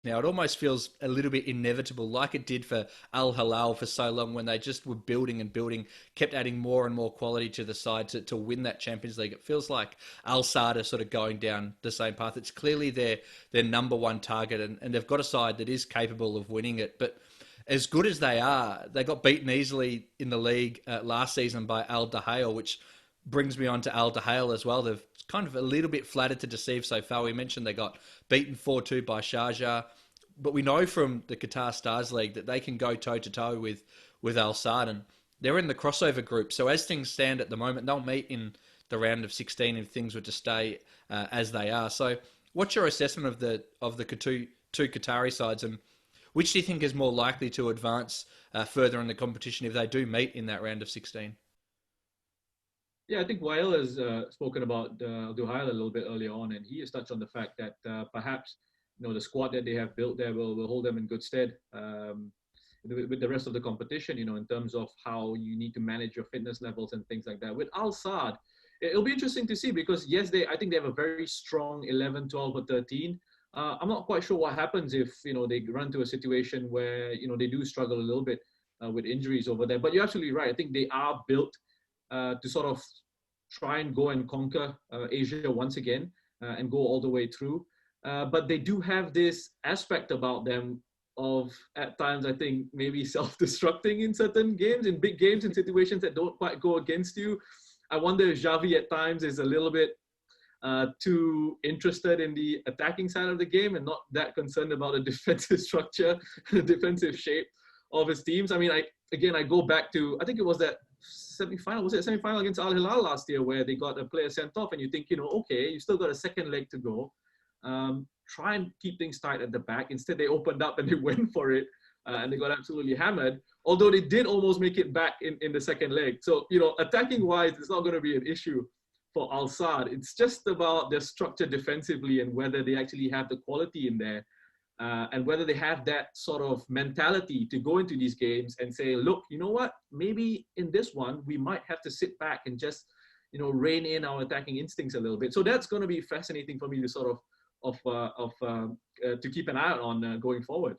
Now, it almost feels a little bit inevitable, like it did for Al Hilal for so long when they just were building and building, kept adding more and more quality to the side to win that Champions League. It feels like Al Sadd are sort of going down the same path. It's clearly their number one target, and they've got a side that is capable of winning it. But as good as they are, they got beaten easily in the league last season by Al Duhail, which brings me on to Al Duhail as well. They've kind of a little bit flattered to deceive so far. We mentioned they got beaten 4-2 by Sharjah, but we know from the Qatar Stars League that they can go toe to toe with Al Sadd, and they're in the crossover group. So as things stand at the moment, they'll meet in the round of 16 if things were to stay as they are. So, what's your assessment of the two Qatari sides, and which do you think is more likely to advance further in the competition if they do meet in that round of 16? Yeah, I think Wael has spoken about Duhail a little bit earlier on, and he has touched on the fact that perhaps the squad that they have built there will hold them in good stead with the rest of the competition. In terms of how you need to manage your fitness levels and things like that. With Al Sadd, it'll be interesting to see because yes, I think they have a very strong 11, 12, or 13. I'm not quite sure what happens if they run to a situation where they do struggle a little bit with injuries over there. But you're absolutely right. I think they are built to sort of try and go and conquer Asia once again and go all the way through. But they do have this aspect about them of, at times, I think, maybe self-destructing in certain games, in big games, in situations that don't quite go against you. I wonder if Xavi at times is a little bit too interested in the attacking side of the game and not that concerned about the defensive structure, the defensive shape of his teams. I mean, I go back to, I think it was that semi-final, was it a semi-final against Al Hilal last year where they got a player sent off and you think, okay, you still got a second leg to go. Try and keep things tight at the back. Instead, they opened up and they went for it and they got absolutely hammered, although they did almost make it back in the second leg. So, attacking-wise, it's not going to be an issue for Al Sadd. It's just about their structure defensively and whether they actually have the quality in there and whether they have that sort of mentality to go into these games and say, look, you know what? Maybe in this one, we might have to sit back and just, rein in our attacking instincts a little bit. So that's going to be fascinating for me to sort of to keep an eye on going forward.